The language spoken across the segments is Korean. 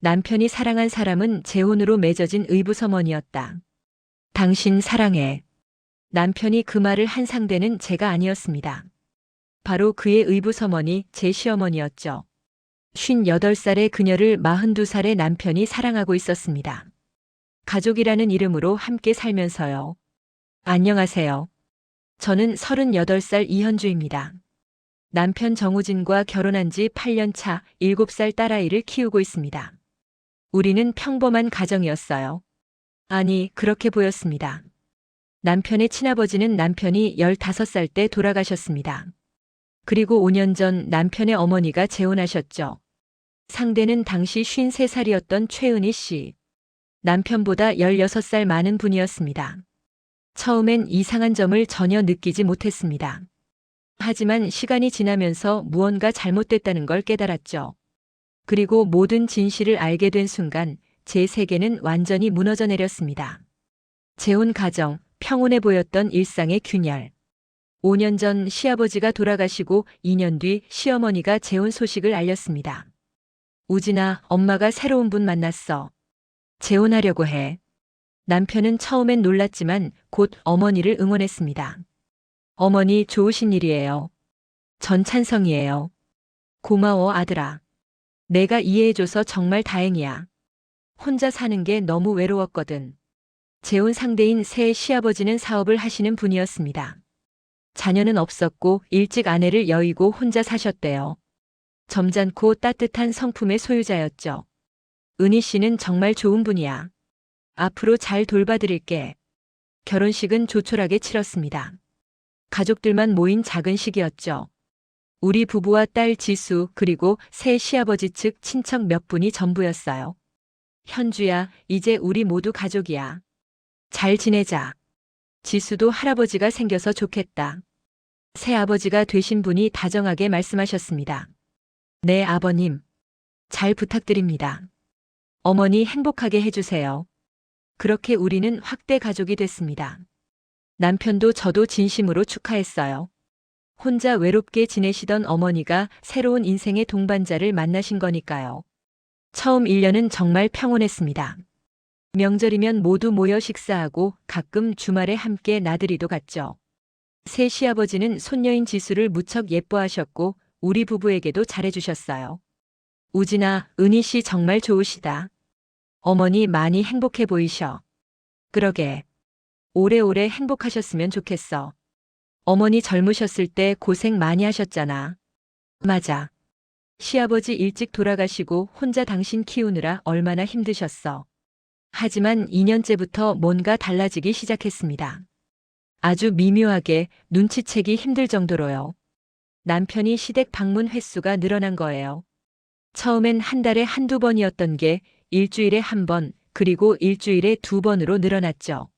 남편이 사랑한 사람은 재혼으로 맺어진 의부서머니였다. 당신 사랑해. 남편이 그 말을 한 상대는 제가 아니었습니다. 바로 그의 의부서머니 제 시어머니였죠. 58살의 그녀를 42살의 남편이 사랑하고 있었습니다. 가족이라는 이름으로 함께 살면서요. 안녕하세요. 저는 38살 이현주입니다. 남편 정우진과 결혼한 지 8년 차 7살 딸아이를 키우고 있습니다. 우리는 평범한 가정이었어요. 아니, 그렇게 보였습니다. 남편의 친아버지는 남편이 15살 때 돌아가셨습니다. 그리고 5년 전 남편의 어머니가 재혼하셨죠. 상대는 당시 53살이었던 최은희 씨. 남편보다 16살 많은 분이었습니다. 처음엔 이상한 점을 전혀 느끼지 못했습니다. 하지만 시간이 지나면서 무언가 잘못됐다는 걸 깨달았죠. 그리고 모든 진실을 알게 된 순간 제 세계는 완전히 무너져 내렸습니다. 재혼 가정, 평온해 보였던 일상의 균열. 5년 전 시아버지가 돌아가시고 2년 뒤 시어머니가 재혼 소식을 알렸습니다. 우진아, 엄마가 새로운 분 만났어. 재혼하려고 해. 남편은 처음엔 놀랐지만 곧 어머니를 응원했습니다. 어머니 좋으신 일이에요. 전 찬성이에요. 고마워 아들아. 내가 이해해줘서 정말 다행이야. 혼자 사는 게 너무 외로웠거든. 재혼 상대인 새 시아버지는 사업을 하시는 분이었습니다. 자녀는 없었고 일찍 아내를 여의고 혼자 사셨대요. 점잖고 따뜻한 성품의 소유자였죠. 은희 씨는 정말 좋은 분이야. 앞으로 잘 돌봐드릴게. 결혼식은 조촐하게 치렀습니다. 가족들만 모인 작은 식이었죠. 우리 부부와 딸 지수 그리고 새 시아버지 측 친척 몇 분이 전부였어요. 현주야, 이제 우리 모두 가족이야. 잘 지내자. 지수도 할아버지가 생겨서 좋겠다. 새 아버지가 되신 분이 다정하게 말씀하셨습니다. 네, 아버님. 잘 부탁드립니다. 어머니 행복하게 해주세요. 그렇게 우리는 확대 가족이 됐습니다. 남편도 저도 진심으로 축하했어요. 혼자 외롭게 지내시던 어머니가 새로운 인생의 동반자를 만나신 거니까요. 처음 1년은 정말 평온했습니다. 명절이면 모두 모여 식사하고 가끔 주말에 함께 나들이도 갔죠. 새 시아버지는 손녀인 지수를 무척 예뻐하셨고 우리 부부에게도 잘해주셨어요. 우진아, 은희 씨 정말 좋으시다. 어머니 많이 행복해 보이셔. 그러게. 오래오래 행복하셨으면 좋겠어. 어머니 젊으셨을 때 고생 많이 하셨잖아. 맞아. 시아버지 일찍 돌아가시고 혼자 당신 키우느라 얼마나 힘드셨어. 하지만 2년째부터 뭔가 달라지기 시작했습니다. 아주 미묘하게 눈치채기 힘들 정도로요. 남편이 시댁 방문 횟수가 늘어난 거예요. 처음엔 한 달에 한두 번이었던 게 일주일에 한 번, 그리고 일주일에 2번으로 늘어났죠.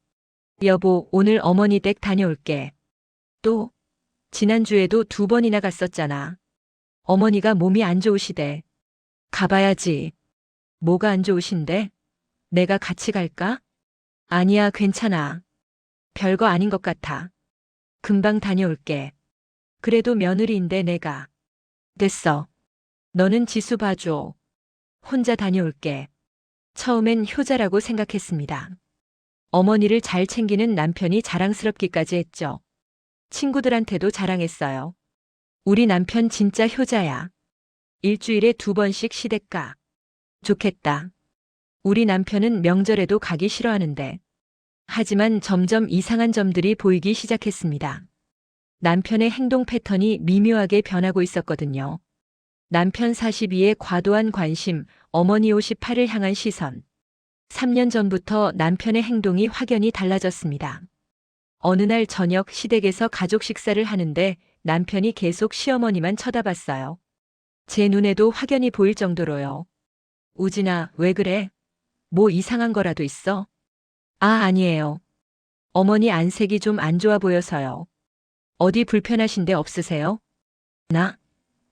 여보, 오늘 어머니 댁 다녀올게. 또, 지난주에도 2번이나 갔었잖아. 어머니가 몸이 안 좋으시대. 가봐야지. 뭐가 안 좋으신데? 내가 같이 갈까? 아니야, 괜찮아. 별거 아닌 것 같아. 금방 다녀올게. 그래도 며느리인데 내가. 됐어. 너는 지수 봐줘. 혼자 다녀올게. 처음엔 효자라고 생각했습니다. 어머니를 잘 챙기는 남편이 자랑스럽기까지 했죠. 친구들한테도 자랑했어요. 우리 남편 진짜 효자야. 일주일에 2번씩 시댁 가. 좋겠다. 우리 남편은 명절에도 가기 싫어하는데. 하지만 점점 이상한 점들이 보이기 시작했습니다. 남편의 행동 패턴이 미묘하게 변하고 있었거든요. 남편 42에 과도한 관심, 어머니 58을 향한 시선. 3년 전부터 남편의 행동이 확연히 달라졌습니다. 어느 날 저녁 시댁에서 가족 식사를 하는데 남편이 계속 시어머니만 쳐다봤어요. 제 눈에도 확연히 보일 정도로요. 우진아, 왜 그래? 뭐 이상한 거라도 있어? 아, 아니에요. 어머니 안색이 좀 안 좋아 보여서요. 어디 불편하신 데 없으세요? 나?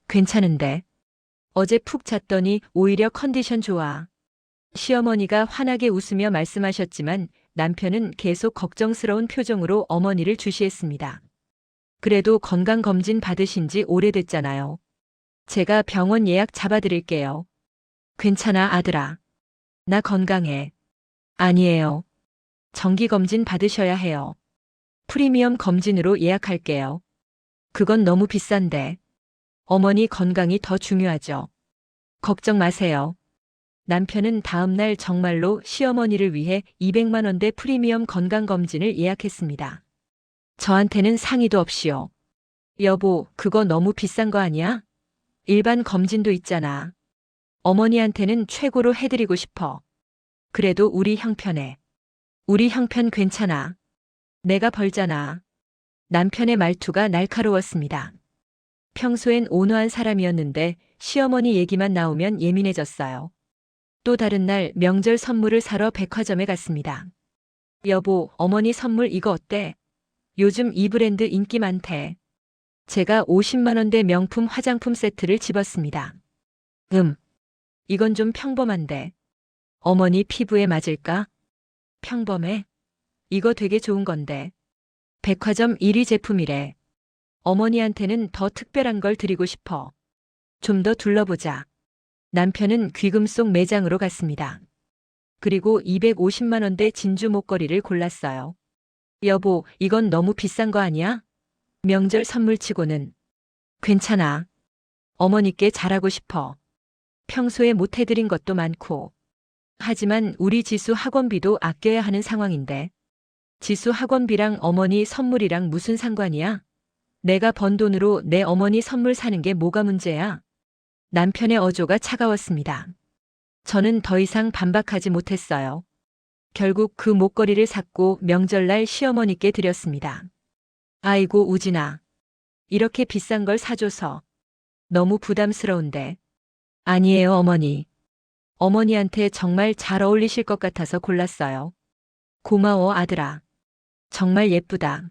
괜찮은데. 어제 푹 잤더니 오히려 컨디션 좋아. 시어머니가 환하게 웃으며 말씀하셨지만 남편은 계속 걱정스러운 표정으로 어머니를 주시했습니다. 그래도 건강검진 받으신 지 오래됐잖아요. 제가 병원 예약 잡아드릴게요. 괜찮아, 아들아. 나 건강해. 아니에요. 정기검진 받으셔야 해요. 프리미엄 검진으로 예약할게요. 그건 너무 비싼데. 어머니 건강이 더 중요하죠. 걱정 마세요. 남편은 다음날 정말로 시어머니를 위해 200만 원대 프리미엄 건강검진을 예약했습니다. 저한테는 상의도 없이요. 여보, 그거 너무 비싼 거 아니야? 일반 검진도 있잖아. 어머니한테는 최고로 해드리고 싶어. 그래도 우리 형편에. 우리 형편 괜찮아. 내가 벌잖아. 남편의 말투가 날카로웠습니다. 평소엔 온화한 사람이었는데 시어머니 얘기만 나오면 예민해졌어요. 또 다른 날 명절 선물을 사러 백화점에 갔습니다. 여보, 어머니 선물 이거 어때? 요즘 이 브랜드 인기 많대. 제가 50만 원대 명품 화장품 세트를 집었습니다. 이건 좀 평범한데. 어머니 피부에 맞을까? 평범해? 이거 되게 좋은 건데. 백화점 1위 제품이래. 어머니한테는 더 특별한 걸 드리고 싶어. 좀 더 둘러보자. 남편은 귀금 속 매장으로 갔습니다. 그리고 250만 원대 진주 목걸이를 골랐어요. 여보, 이건 너무 비싼 거 아니야? 명절 선물치고는. 괜찮아. 어머니께 잘하고 싶어. 평소에 못 해드린 것도 많고. 하지만 우리 지수 학원비도 아껴야 하는 상황인데. 지수 학원비랑 어머니 선물이랑 무슨 상관이야? 내가 번 돈으로 내 어머니 선물 사는 게 뭐가 문제야? 남편의 어조가 차가웠습니다. 저는 더 이상 반박하지 못했어요. 결국 그 목걸이를 샀고 명절날 시어머니께 드렸습니다. 아이고, 우진아. 이렇게 비싼 걸 사줘서. 너무 부담스러운데. 아니에요, 어머니. 어머니한테 정말 잘 어울리실 것 같아서 골랐어요. 고마워, 아들아. 정말 예쁘다.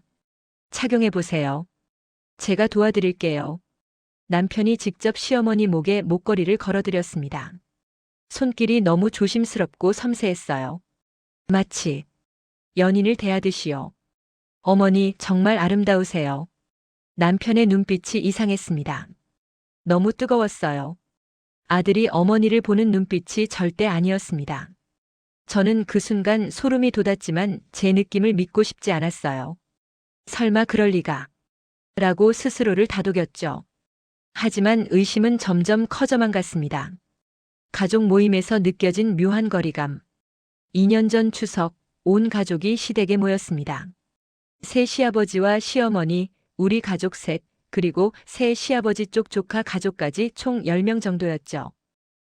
착용해보세요. 제가 도와드릴게요. 남편이 직접 시어머니 목에 목걸이를 걸어드렸습니다. 손길이 너무 조심스럽고 섬세했어요. 마치 연인을 대하듯이요. 어머니 정말 아름다우세요. 남편의 눈빛이 이상했습니다. 너무 뜨거웠어요. 아들이 어머니를 보는 눈빛이 절대 아니었습니다. 저는 그 순간 소름이 돋았지만 제 느낌을 믿고 싶지 않았어요. 설마 그럴 리가. 라고 스스로를 다독였죠. 하지만 의심은 점점 커져만 갔습니다. 가족 모임에서 느껴진 묘한 거리감. 2년 전 추석, 온 가족이 시댁에 모였습니다. 새 시아버지와 시어머니, 우리 가족 셋, 그리고 새 시아버지 쪽 조카 가족까지 총 10명 정도였죠.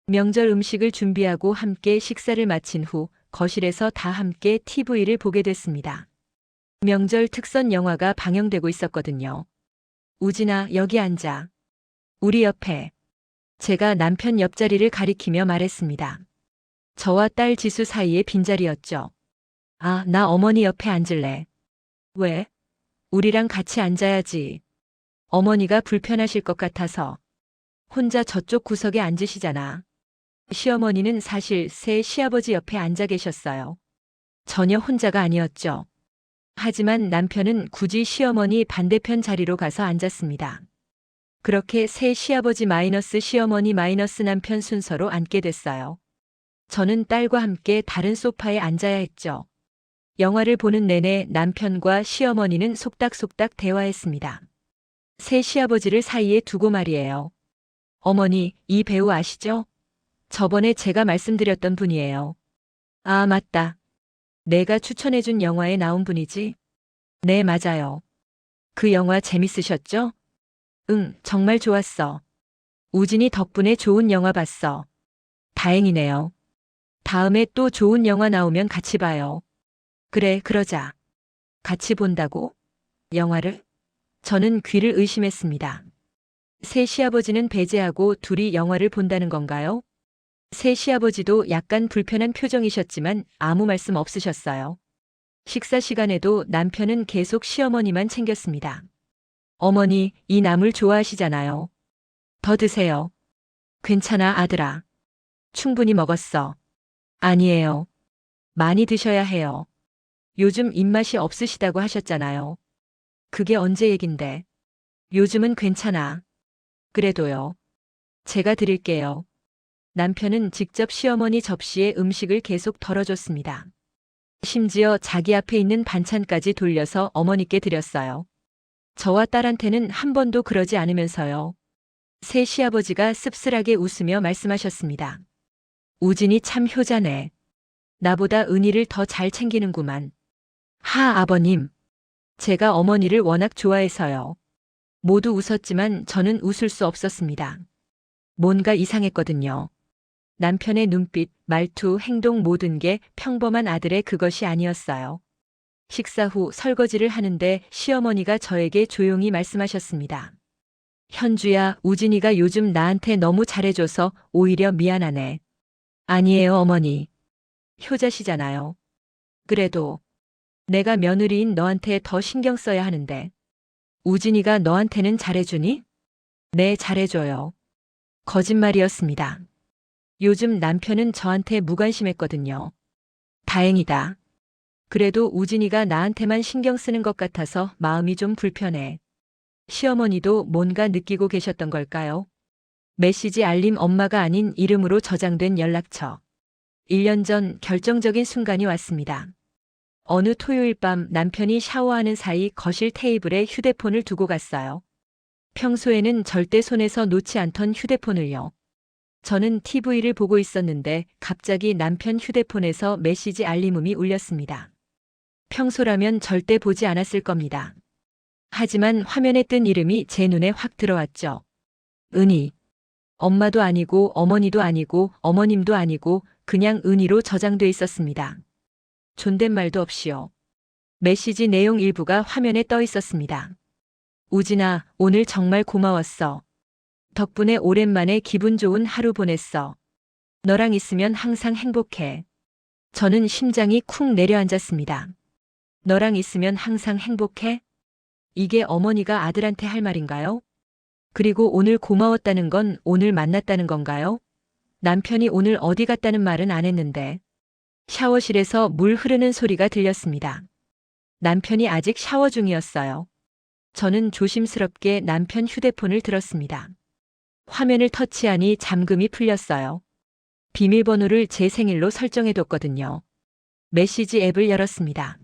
명절 음식을 준비하고 함께 식사를 마친 후 거실에서 다 함께 TV를 보게 됐습니다. 명절 특선 영화가 방영되고 있었거든요. 우진아, 여기 앉아. 우리 옆에. 제가 남편 옆자리를 가리키며 말했습니다. 저와 딸 지수 사이의 빈자리였죠. 아, 나 어머니 옆에 앉을래. 왜? 우리랑 같이 앉아야지. 어머니가 불편하실 것 같아서. 혼자 저쪽 구석에 앉으시잖아. 시어머니는 사실 새 시아버지 옆에 앉아 계셨어요. 전혀 혼자가 아니었죠. 하지만 남편은 굳이 시어머니 반대편 자리로 가서 앉았습니다. 그렇게 새 시아버지 마이너스 시어머니 마이너스 남편 순서로 앉게 됐어요. 저는 딸과 함께 다른 소파에 앉아야 했죠. 영화를 보는 내내 남편과 시어머니는 속닥속닥 대화했습니다. 새 시아버지를 사이에 두고 말이에요. 어머니, 이 배우 아시죠? 저번에 제가 말씀드렸던 분이에요. 아, 맞다. 내가 추천해준 영화에 나온 분이지? 네, 맞아요. 그 영화 재밌으셨죠? 응, 정말 좋았어. 우진이 덕분에 좋은 영화 봤어. 다행이네요. 다음에 또 좋은 영화 나오면 같이 봐요. 그래, 그러자. 같이 본다고? 영화를? 저는 귀를 의심했습니다. 새 시아버지는 배제하고 둘이 영화를 본다는 건가요? 새 시아버지도 약간 불편한 표정이셨지만 아무 말씀 없으셨어요. 식사 시간에도 남편은 계속 시어머니만 챙겼습니다. 어머니, 이 나물 좋아하시잖아요. 더 드세요. 괜찮아, 아들아. 충분히 먹었어. 아니에요. 많이 드셔야 해요. 요즘 입맛이 없으시다고 하셨잖아요. 그게 언제 얘긴데. 요즘은 괜찮아. 그래도요. 제가 드릴게요. 남편은 직접 시어머니 접시에 음식을 계속 덜어줬습니다. 심지어 자기 앞에 있는 반찬까지 돌려서 어머니께 드렸어요. 저와 딸한테는 한 번도 그러지 않으면서요. 새 시아버지가 씁쓸하게 웃으며 말씀하셨습니다. 우진이 참 효자네. 나보다 은희를 더 잘 챙기는구만. 아버님. 제가 어머니를 워낙 좋아해서요. 모두 웃었지만 저는 웃을 수 없었습니다. 뭔가 이상했거든요. 남편의 눈빛, 말투, 행동 모든 게 평범한 아들의 그것이 아니었어요. 식사 후 설거지를 하는데 시어머니가 저에게 조용히 말씀하셨습니다. 현주야, 우진이가 요즘 나한테 너무 잘해줘서 오히려 미안하네. 아니에요, 어머니. 효자시잖아요. 그래도 내가 며느리인 너한테 더 신경 써야 하는데. 우진이가 너한테는 잘해주니? 네, 잘해줘요. 거짓말이었습니다. 요즘 남편은 저한테 무관심했거든요. 다행이다. 그래도 우진이가 나한테만 신경 쓰는 것 같아서 마음이 좀 불편해. 시어머니도 뭔가 느끼고 계셨던 걸까요? 메시지 알림 엄마가 아닌 이름으로 저장된 연락처. 1년 전 결정적인 순간이 왔습니다. 어느 토요일 밤 남편이 샤워하는 사이 거실 테이블에 휴대폰을 두고 갔어요. 평소에는 절대 손에서 놓지 않던 휴대폰을요. 저는 TV를 보고 있었는데 갑자기 남편 휴대폰에서 메시지 알림음이 울렸습니다. 평소라면 절대 보지 않았을 겁니다. 하지만 화면에 뜬 이름이 제 눈에 확 들어왔죠. 은희. 엄마도 아니고 어머니도 아니고 어머님도 아니고 그냥 은희로 저장돼 있었습니다. 존댓말도 없이요. 메시지 내용 일부가 화면에 떠 있었습니다. 우진아, 오늘 정말 고마웠어. 덕분에 오랜만에 기분 좋은 하루 보냈어. 너랑 있으면 항상 행복해. 저는 심장이 쿵 내려앉았습니다. 너랑 있으면 항상 행복해? 이게 어머니가 아들한테 할 말인가요? 그리고 오늘 고마웠다는 건 오늘 만났다는 건가요? 남편이 오늘 어디 갔다는 말은 안 했는데. 샤워실에서 물 흐르는 소리가 들렸습니다. 남편이 아직 샤워 중이었어요. 저는 조심스럽게 남편 휴대폰을 들었습니다. 화면을 터치하니 잠금이 풀렸어요. 비밀번호를 제 생일로 설정해뒀거든요. 메시지 앱을 열었습니다.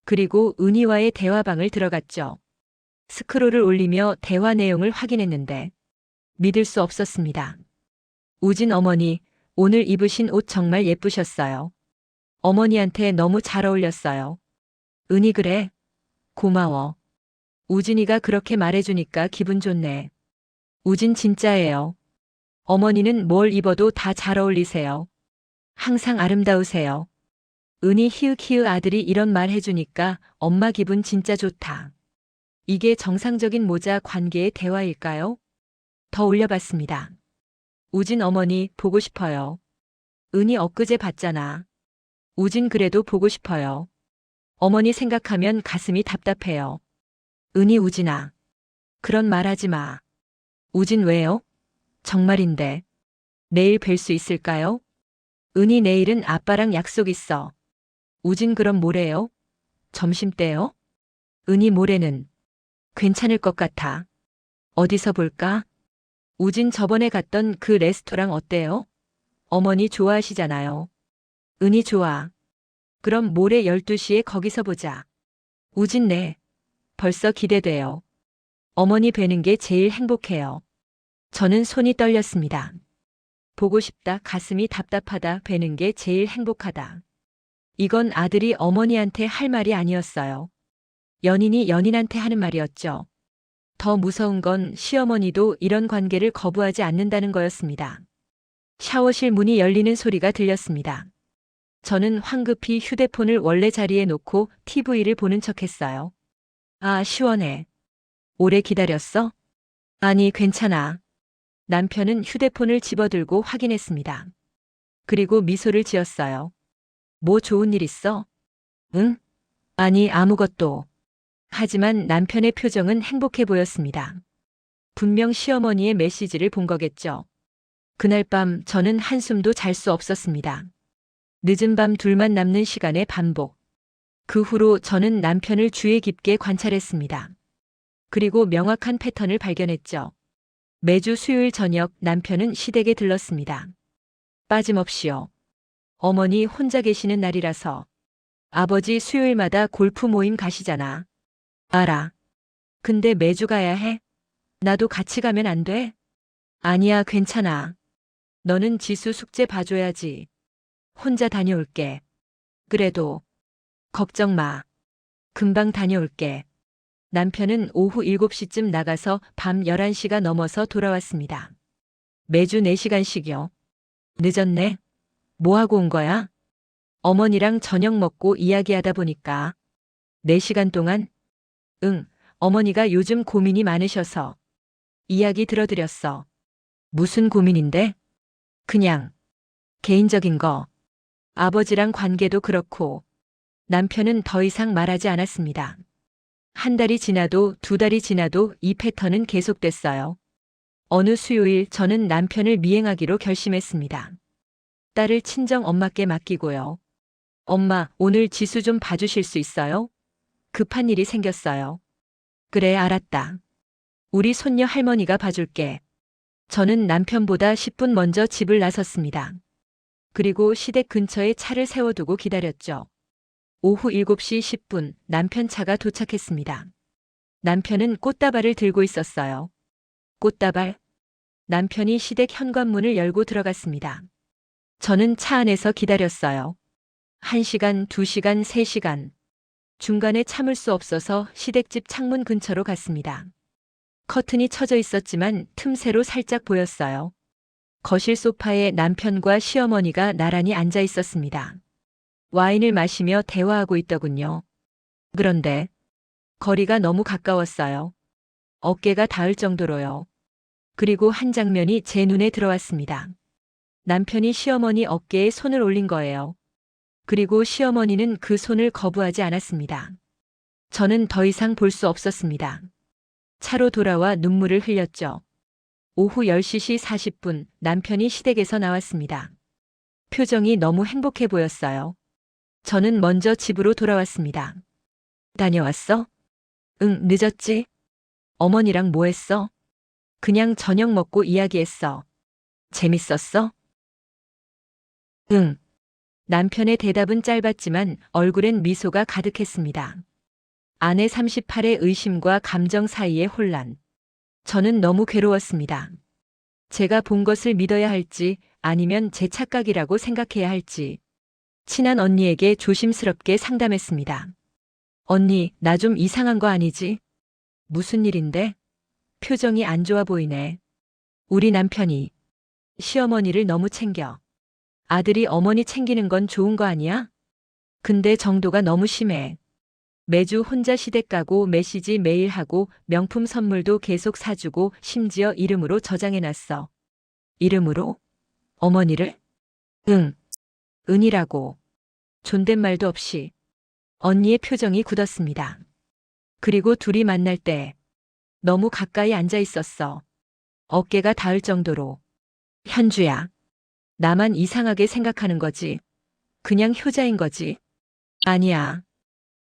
그리고 은희와의 대화방을 들어갔죠. 스크롤을 올리며 대화 내용을 확인했는데 믿을 수 없었습니다. 우진 어머니, 오늘 입으신 옷 정말 예쁘셨어요. 어머니한테 너무 잘 어울렸어요. 은희 그래? 고마워. 우진이가 그렇게 말해주니까 기분 좋네. 우진 진짜예요. 어머니는 뭘 입어도 다 잘 어울리세요. 항상 아름다우세요. 은희 히읗히읗 아들이 이런 말 해주니까 엄마 기분 진짜 좋다. 이게 정상적인 모자 관계의 대화일까요? 더 올려봤습니다. 우진 어머니 보고 싶어요. 은희 엊그제 봤잖아. 우진 그래도 보고 싶어요. 어머니 생각하면 가슴이 답답해요. 은희 우진아. 그런 말 하지 마. 우진 왜요? 정말인데. 내일 뵐 수 있을까요? 은희 내일은 아빠랑 약속 있어. 우진 그럼 모레요? 점심때요? 은희 모레는 괜찮을 것 같아. 어디서 볼까? 우진 저번에 갔던 그 레스토랑 어때요? 어머니 좋아하시잖아요. 은희 좋아. 그럼 모레 12시에 거기서 보자. 우진 네. 벌써 기대돼요. 어머니 뵈는 게 제일 행복해요. 저는 손이 떨렸습니다. 보고 싶다, 가슴이 답답하다, 뵈는 게 제일 행복하다. 이건 아들이 어머니한테 할 말이 아니었어요. 연인이 연인한테 하는 말이었죠. 더 무서운 건 시어머니도 이런 관계를 거부하지 않는다는 거였습니다. 샤워실 문이 열리는 소리가 들렸습니다. 저는 황급히 휴대폰을 원래 자리에 놓고 TV를 보는 척했어요. 아, 시원해. 오래 기다렸어? 아니, 괜찮아. 남편은 휴대폰을 집어들고 확인했습니다. 그리고 미소를 지었어요. 뭐 좋은 일 있어? 응? 아니, 아무것도. 하지만 남편의 표정은 행복해 보였습니다. 분명 시어머니의 메시지를 본 거겠죠. 그날 밤 저는 한숨도 잘 수 없었습니다. 늦은 밤 둘만 남는 시간의 반복. 그 후로 저는 남편을 주의 깊게 관찰했습니다. 그리고 명확한 패턴을 발견했죠. 매주 수요일 저녁 남편은 시댁에 들렀습니다. 빠짐없이요. 어머니 혼자 계시는 날이라서. 아버지 수요일마다 골프 모임 가시잖아. 알아. 근데 매주 가야 해? 나도 같이 가면 안 돼? 아니야, 괜찮아. 너는 지수 숙제 봐줘야지. 혼자 다녀올게. 그래도 걱정 마. 금방 다녀올게. 남편은 오후 7시쯤 나가서 밤 11시가 넘어서 돌아왔습니다. 매주 4시간씩요. 늦었네. 뭐 하고 온 거야? 어머니랑 저녁 먹고 이야기하다 보니까 4시간 동안? 응, 어머니가 요즘 고민이 많으셔서 이야기 들어드렸어. 무슨 고민인데? 그냥 개인적인 거. 아버지랑 관계도 그렇고. 남편은 더 이상 말하지 않았습니다. 한 달이 지나도 2달이 지나도 이 패턴은 계속됐어요. 어느 수요일 저는 남편을 미행하기로 결심했습니다. 딸을 친정 엄마께 맡기고요. 엄마, 오늘 지수 좀 봐주실 수 있어요? 급한 일이 생겼어요. 그래, 알았다. 우리 손녀 할머니가 봐줄게. 저는 남편보다 10분 먼저 집을 나섰습니다. 그리고 시댁 근처에 차를 세워두고 기다렸죠. 오후 7시 10분 남편 차가 도착했습니다. 남편은 꽃다발을 들고 있었어요. 꽃다발? 남편이 시댁 현관문을 열고 들어갔습니다. 저는 차 안에서 기다렸어요. 1시간, 2시간, 3시간. 중간에 참을 수 없어서 시댁집 창문 근처로 갔습니다. 커튼이 쳐져 있었지만 틈새로 살짝 보였어요. 거실 소파에 남편과 시어머니가 나란히 앉아 있었습니다. 와인을 마시며 대화하고 있더군요. 그런데 거리가 너무 가까웠어요. 어깨가 닿을 정도로요. 그리고 한 장면이 제 눈에 들어왔습니다. 남편이 시어머니 어깨에 손을 올린 거예요. 그리고 시어머니는 그 손을 거부하지 않았습니다. 저는 더 이상 볼 수 없었습니다. 차로 돌아와 눈물을 흘렸죠. 오후 10시 40분 남편이 시댁에서 나왔습니다. 표정이 너무 행복해 보였어요. 저는 먼저 집으로 돌아왔습니다. 다녀왔어? 응, 늦었지? 어머니랑 뭐 했어? 그냥 저녁 먹고 이야기했어. 재밌었어? 응. 남편의 대답은 짧았지만 얼굴엔 미소가 가득했습니다. 아내 38의 의심과 감정 사이의 혼란. 저는 너무 괴로웠습니다. 제가 본 것을 믿어야 할지 아니면 제 착각이라고 생각해야 할지. 친한 언니에게 조심스럽게 상담했습니다. 언니, 나 좀 이상한 거 아니지? 무슨 일인데? 표정이 안 좋아 보이네. 우리 남편이 시어머니를 너무 챙겨. 아들이 어머니 챙기는 건 좋은 거 아니야? 근데 정도가 너무 심해. 매주 혼자 시댁 가고 메시지 매일 하고 명품 선물도 계속 사주고 심지어 이름으로 저장해놨어. 이름으로? 어머니를? 응. 은이라고. 존댓말도 없이. 언니의 표정이 굳었습니다. 그리고 둘이 만날 때 너무 가까이 앉아 있었어. 어깨가 닿을 정도로. 현주야. 나만 이상하게 생각하는 거지. 그냥 효자인 거지. 아니야.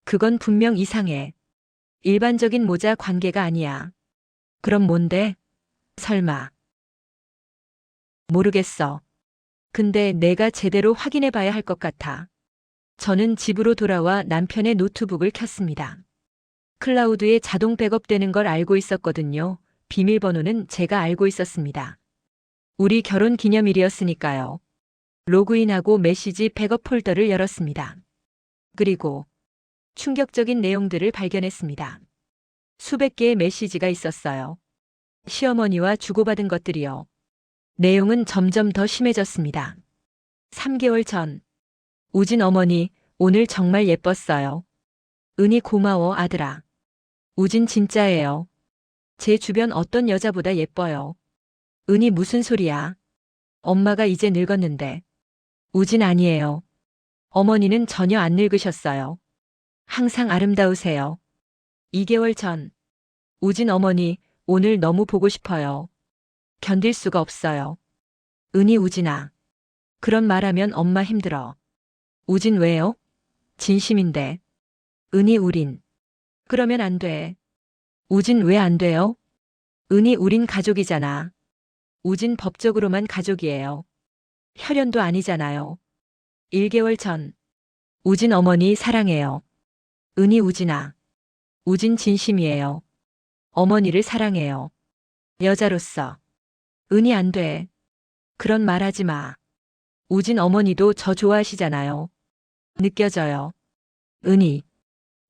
그건 분명 이상해. 일반적인 모자 관계가 아니야. 그럼 뭔데? 설마. 모르겠어. 근데 내가 제대로 확인해 봐야 할 것 같아. 저는 집으로 돌아와 남편의 노트북을 켰습니다. 클라우드에 자동 백업되는 걸 알고 있었거든요. 비밀번호는 제가 알고 있었습니다. 우리 결혼 기념일이었으니까요. 로그인하고 메시지 백업 폴더를 열었습니다. 그리고 충격적인 내용들을 발견했습니다. 수백 개의 메시지가 있었어요. 시어머니와 주고받은 것들이요. 내용은 점점 더 심해졌습니다. 3개월 전. 우진 어머니, 오늘 정말 예뻤어요. 은희 고마워, 아들아. 우진 진짜예요. 제 주변 어떤 여자보다 예뻐요. 은희 무슨 소리야? 엄마가 이제 늙었는데. 우진 아니에요. 어머니는 전혀 안 늙으셨어요. 항상 아름다우세요. 2개월 전. 우진 어머니, 오늘 너무 보고 싶어요. 견딜 수가 없어요. 은희 우진아. 그런 말하면 엄마 힘들어. 우진 왜요? 진심인데. 은희 우린. 그러면 안 돼. 우진 왜 안 돼요? 은희 우린 가족이잖아. 우진 법적으로만 가족이에요. 혈연도 아니잖아요. 1개월 전. 우진 어머니 사랑해요. 은희 우진아. 우진 진심이에요. 어머니를 사랑해요. 여자로서. 은희 안 돼. 그런 말 하지 마. 우진 어머니도 저 좋아하시잖아요. 느껴져요. 은희.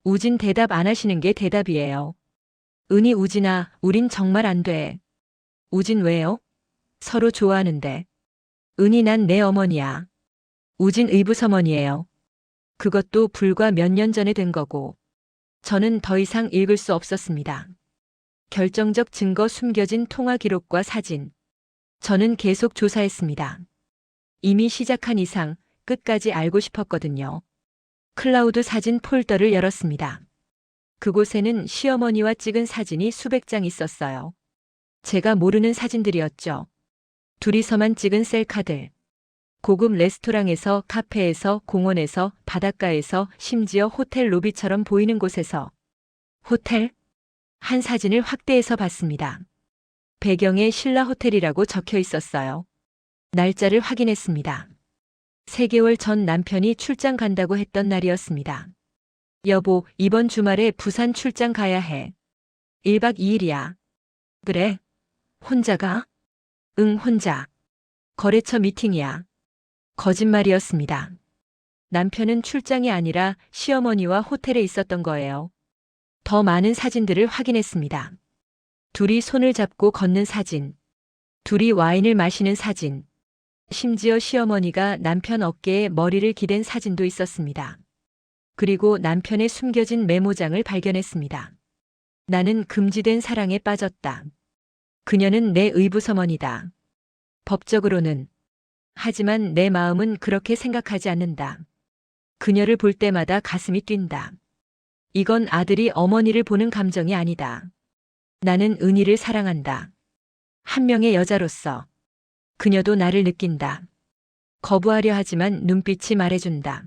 우진 대답 안 하시는 게 대답이에요. 은희 우진아, 우린 정말 안 돼. 우진 왜요? 서로 좋아하는데. 은희 난 내 어머니야. 우진 의붓어머니예요. 그것도 불과 몇 년 전에 된 거고. 저는 더 이상 읽을 수 없었습니다. 결정적 증거 숨겨진 통화 기록과 사진. 저는 계속 조사했습니다. 이미 시작한 이상 끝까지 알고 싶었거든요. 클라우드 사진 폴더를 열었습니다. 그곳에는 시어머니와 찍은 사진이 수백 장 있었어요. 제가 모르는 사진들이었죠. 둘이서만 찍은 셀카들. 고급 레스토랑에서, 카페에서, 공원에서, 바닷가에서, 심지어 호텔 로비처럼 보이는 곳에서. 호텔? 한 사진을 확대해서 봤습니다. 배경에 신라 호텔이라고 적혀 있었어요. 날짜를 확인했습니다. 3개월 전 남편이 출장 간다고 했던 날이었습니다. 여보, 이번 주말에 부산 출장 가야 해. 1박 2일이야. 그래? 혼자 가? 응, 혼자. 거래처 미팅이야. 거짓말이었습니다. 남편은 출장이 아니라 시어머니와 호텔에 있었던 거예요. 더 많은 사진들을 확인했습니다. 둘이 손을 잡고 걷는 사진. 둘이 와인을 마시는 사진. 심지어 시어머니가 남편 어깨에 머리를 기댄 사진도 있었습니다. 그리고 남편의 숨겨진 메모장을 발견했습니다. 나는 금지된 사랑에 빠졌다. 그녀는 내 의붓어머니다. 법적으로는. 하지만 내 마음은 그렇게 생각하지 않는다. 그녀를 볼 때마다 가슴이 뛴다. 이건 아들이 어머니를 보는 감정이 아니다. 나는 은희를 사랑한다. 한 명의 여자로서. 그녀도 나를 느낀다. 거부하려 하지만 눈빛이 말해준다.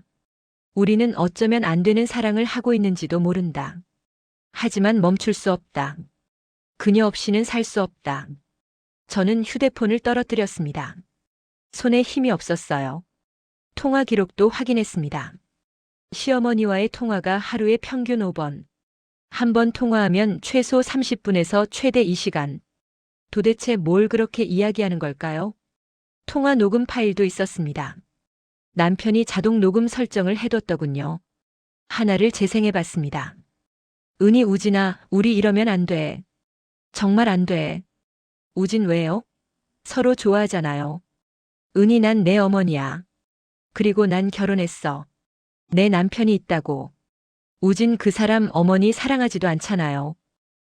우리는 어쩌면 안 되는 사랑을 하고 있는지도 모른다. 하지만 멈출 수 없다. 그녀 없이는 살 수 없다. 저는 휴대폰을 떨어뜨렸습니다. 손에 힘이 없었어요. 통화 기록도 확인했습니다. 시어머니와의 통화가 하루에 평균 5번. 한 번 통화하면 최소 30분에서 최대 2시간. 도대체 뭘 그렇게 이야기하는 걸까요? 통화 녹음 파일도 있었습니다. 남편이 자동 녹음 설정을 해뒀더군요. 하나를 재생해봤습니다. 은희 우진아, 우리 이러면 안 돼. 정말 안 돼. 우진 왜요? 서로 좋아하잖아요. 은희 난 내 어머니야. 그리고 난 결혼했어. 내 남편이 있다고. 우진 그 사람 어머니 사랑하지도 않잖아요.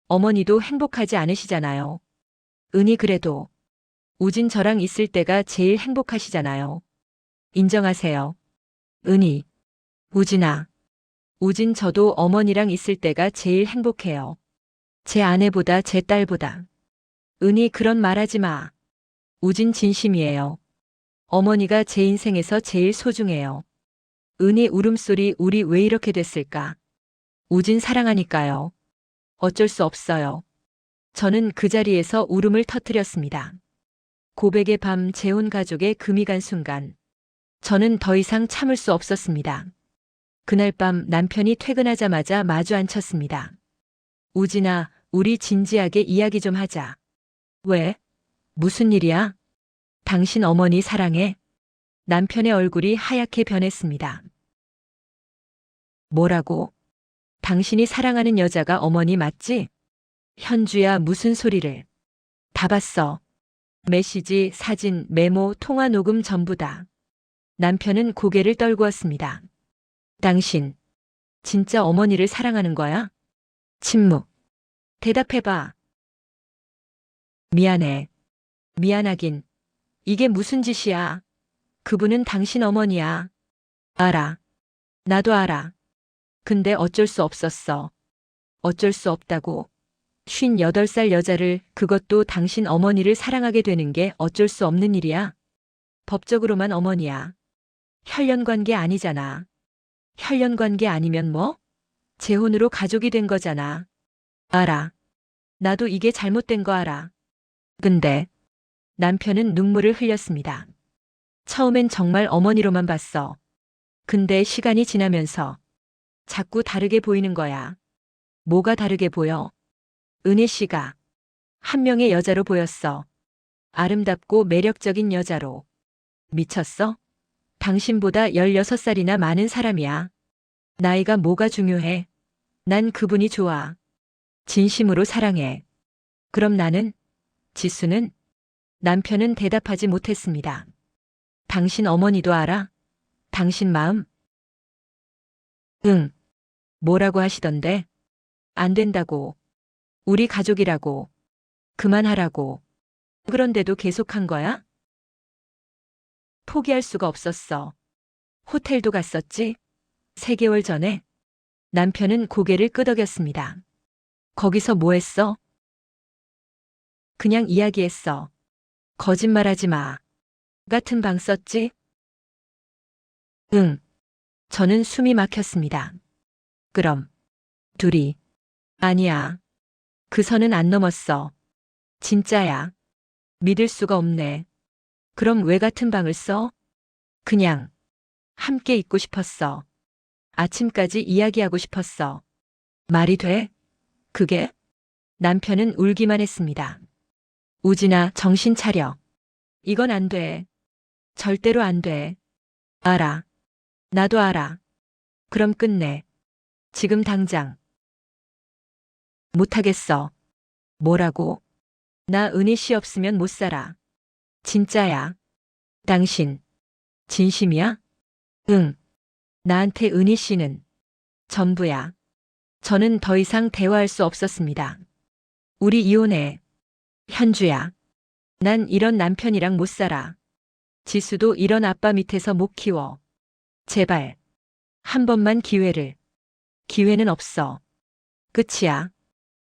어머니도 행복하지 않으시잖아요. 은희 그래도. 우진 저랑 있을 때가 제일 행복하시잖아요. 인정하세요. 은희. 우진아. 우진 저도 어머니랑 있을 때가 제일 행복해요. 제 아내보다 제 딸보다. 은희 그런 말하지 마. 우진 진심이에요. 어머니가 제 인생에서 제일 소중해요. 은희 울음소리 우리 왜 이렇게 됐을까? 우진 사랑하니까요. 어쩔 수 없어요. 저는 그 자리에서 울음을 터뜨렸습니다. 고백의 밤 재혼 가족의 금이 간 순간. 저는 더 이상 참을 수 없었습니다. 그날 밤 남편이 퇴근하자마자 마주 앉혔습니다. 우진아, 우리 진지하게 이야기 좀 하자. 왜? 무슨 일이야? 당신 어머니 사랑해? 남편의 얼굴이 하얗게 변했습니다. 뭐라고? 당신이 사랑하는 여자가 어머니 맞지? 현주야 무슨 소리를. 다 봤어. 메시지, 사진, 메모, 통화 녹음 전부 다. 남편은 고개를 떨구었습니다. 당신, 진짜 어머니를 사랑하는 거야? 침묵. 대답해봐. 미안해. 미안하긴. 이게 무슨 짓이야. 그분은 당신 어머니야. 알아. 나도 알아. 근데 어쩔 수 없었어. 어쩔 수 없다고. 58살 여자를, 그것도 당신 어머니를 사랑하게 되는 게 어쩔 수 없는 일이야. 법적으로만 어머니야. 혈연관계 아니잖아. 혈연관계 아니면 뭐? 재혼으로 가족이 된 거잖아. 알아. 나도 이게 잘못된 거 알아. 근데 남편은 눈물을 흘렸습니다. 처음엔 정말 어머니로만 봤어. 근데 시간이 지나면서 자꾸 다르게 보이는 거야. 뭐가 다르게 보여? 은혜 씨가 한 명의 여자로 보였어. 아름답고 매력적인 여자로. 미쳤어? 당신보다 16살이나 많은 사람이야. 나이가 뭐가 중요해? 난 그분이 좋아. 진심으로 사랑해. 그럼 나는? 지수는? 남편은 대답하지 못했습니다. 당신 어머니도 알아? 당신 마음? 응. 뭐라고 하시던데? 안 된다고. 우리 가족이라고. 그만하라고. 그런데도 계속한 거야? 포기할 수가 없었어. 호텔도 갔었지? 3개월 전에 남편은 고개를 끄덕였습니다. 거기서 뭐 했어? 그냥 이야기했어. 거짓말하지 마. 같은 방 썼지? 응. 저는 숨이 막혔습니다. 그럼 둘이 아니야. 그 선은 안 넘었어. 진짜야. 믿을 수가 없네. 그럼 왜 같은 방을 써? 그냥 함께 있고 싶었어. 아침까지 이야기하고 싶었어. 말이 돼? 그게? 남편은 울기만 했습니다. 우진아, 정신 차려. 이건 안 돼. 절대로 안 돼. 알아. 나도 알아. 그럼 끝내. 지금 당장. 못하겠어. 뭐라고? 나 은희 씨 없으면 못 살아. 진짜야. 당신. 진심이야? 응. 나한테 은희 씨는 전부야. 저는 더 이상 대화할 수 없었습니다. 우리 이혼해. 현주야. 난 이런 남편이랑 못 살아. 지수도 이런 아빠 밑에서 못 키워. 제발. 한 번만 기회를. 기회는 없어. 끝이야.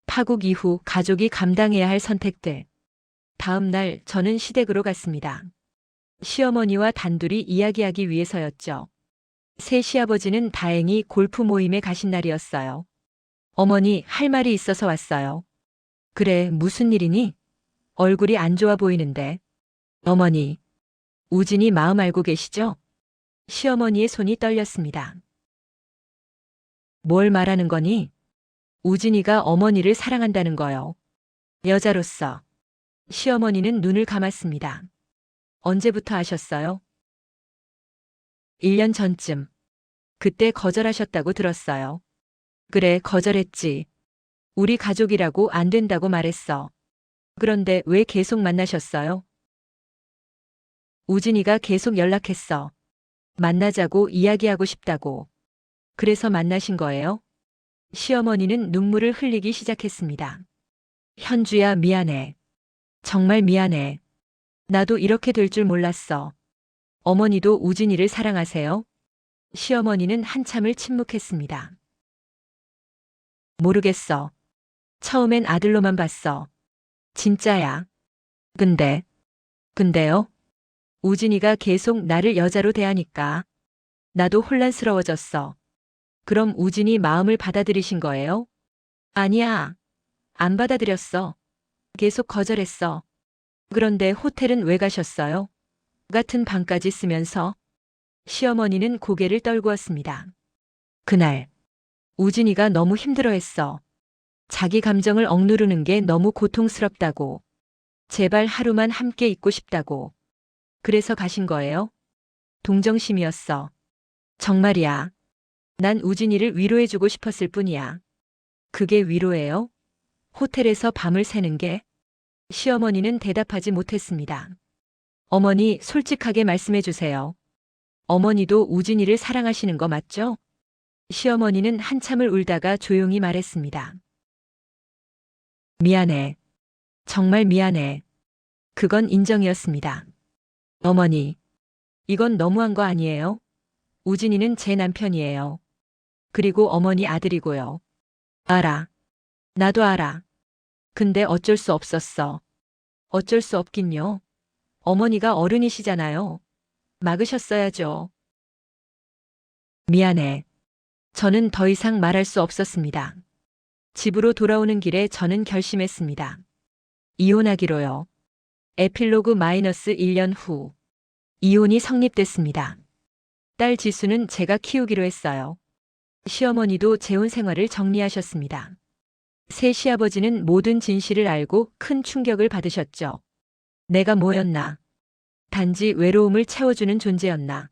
파국 이후 가족이 감당해야 할 선택들. 다음 날 저는 시댁으로 갔습니다. 시어머니와 단둘이 이야기하기 위해서였죠. 새 시아버지는 다행히 골프 모임에 가신 날이었어요. 어머니, 할 말이 있어서 왔어요. 그래, 무슨 일이니? 얼굴이 안 좋아 보이는데. 어머니, 우진이 마음 알고 계시죠? 시어머니의 손이 떨렸습니다. 뭘 말하는 거니? 우진이가 어머니를 사랑한다는 거요. 여자로서. 시어머니는 눈을 감았습니다. 언제부터 아셨어요? 1년 전쯤. 그때 거절하셨다고 들었어요. 그래, 거절했지. 우리 가족이라고 안 된다고 말했어. 그런데 왜 계속 만나셨어요? 우진이가 계속 연락했어. 만나자고 이야기하고 싶다고. 그래서 만나신 거예요? 시어머니는 눈물을 흘리기 시작했습니다. 현주야, 미안해. 정말 미안해. 나도 이렇게 될 줄 몰랐어. 어머니도 우진이를 사랑하세요? 시어머니는 한참을 침묵했습니다. 모르겠어. 처음엔 아들로만 봤어. 진짜야. 근데요? 우진이가 계속 나를 여자로 대하니까 나도 혼란스러워졌어. 그럼 우진이 마음을 받아들이신 거예요? 아니야. 안 받아들였어. 계속 거절했어. 그런데 호텔은 왜 가셨어요? 같은 방까지 쓰면서 시어머니는 고개를 떨구었습니다. 그날 우진이가 너무 힘들어했어. 자기 감정을 억누르는 게 너무 고통스럽다고. 제발 하루만 함께 있고 싶다고. 그래서 가신 거예요? 동정심이었어. 정말이야. 난 우진이를 위로해주고 싶었을 뿐이야. 그게 위로예요? 호텔에서 밤을 새는 게? 시어머니는 대답하지 못했습니다. 어머니, 솔직하게 말씀해 주세요. 어머니도 우진이를 사랑하시는 거 맞죠? 시어머니는 한참을 울다가 조용히 말했습니다. 미안해. 정말 미안해. 그건 인정이었습니다. 어머니, 이건 너무한 거 아니에요? 우진이는 제 남편이에요. 그리고 어머니 아들이고요. 알아. 나도 알아. 근데 어쩔 수 없었어. 어쩔 수 없긴요. 어머니가 어른이시잖아요. 막으셨어야죠. 미안해. 저는 더 이상 말할 수 없었습니다. 집으로 돌아오는 길에 저는 결심했습니다. 이혼하기로요. 에필로그 -1년 후. 이혼이 성립됐습니다. 딸 지수는 제가 키우기로 했어요. 시어머니도 재혼 생활을 정리하셨습니다. 새 시아버지는 모든 진실을 알고 큰 충격을 받으셨죠. 내가 뭐였나? 단지 외로움을 채워주는 존재였나?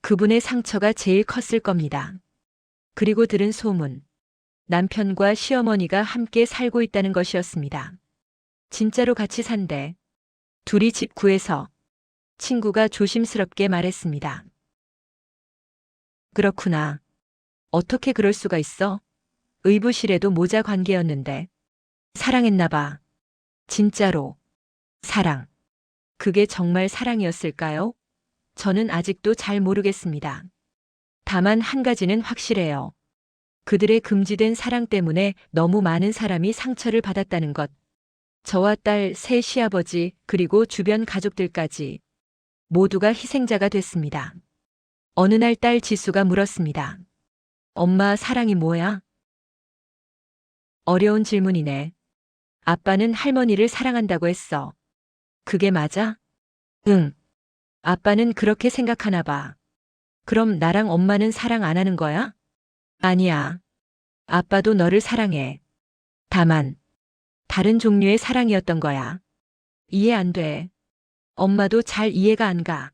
그분의 상처가 제일 컸을 겁니다. 그리고 들은 소문. 남편과 시어머니가 함께 살고 있다는 것이었습니다. 진짜로 같이 산대. 둘이 집 구해서. 친구가 조심스럽게 말했습니다. 그렇구나. 어떻게 그럴 수가 있어? 의부실에도 모자 관계였는데. 사랑했나 봐. 진짜로. 사랑. 그게 정말 사랑이었을까요? 저는 아직도 잘 모르겠습니다. 다만 한 가지는 확실해요. 그들의 금지된 사랑 때문에 너무 많은 사람이 상처를 받았다는 것. 저와 딸, 새 시아버지, 그리고 주변 가족들까지 모두가 희생자가 됐습니다. 어느 날 딸 지수가 물었습니다. 엄마, 사랑이 뭐야? 어려운 질문이네. 아빠는 할머니를 사랑한다고 했어. 그게 맞아? 응. 아빠는 그렇게 생각하나 봐. 그럼 나랑 엄마는 사랑 안 하는 거야? 아니야. 아빠도 너를 사랑해. 다만, 다른 종류의 사랑이었던 거야. 이해 안 돼. 엄마도 잘 이해가 안 가.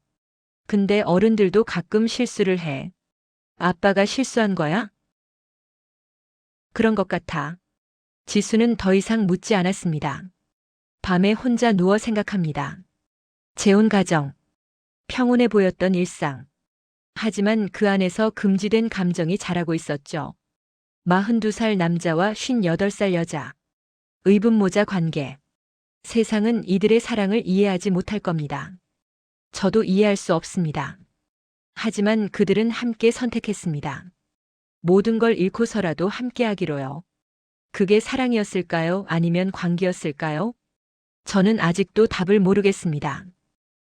근데 어른들도 가끔 실수를 해. 아빠가 실수한 거야? 그런 것 같아. 지수는 더 이상 묻지 않았습니다. 밤에 혼자 누워 생각합니다. 재혼 가정. 평온해 보였던 일상. 하지만 그 안에서 금지된 감정이 자라고 있었죠. 42살 남자와 58살 여자. 의붓모자 관계. 세상은 이들의 사랑을 이해하지 못할 겁니다. 저도 이해할 수 없습니다. 하지만 그들은 함께 선택했습니다. 모든 걸 잃고서라도 함께 하기로요. 그게 사랑이었을까요? 아니면 관계였을까요? 저는 아직도 답을 모르겠습니다.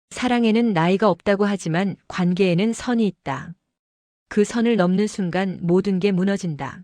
사랑에는 나이가 없다고 하지만 관계에는 선이 있다. 그 선을 넘는 순간 모든 게 무너진다.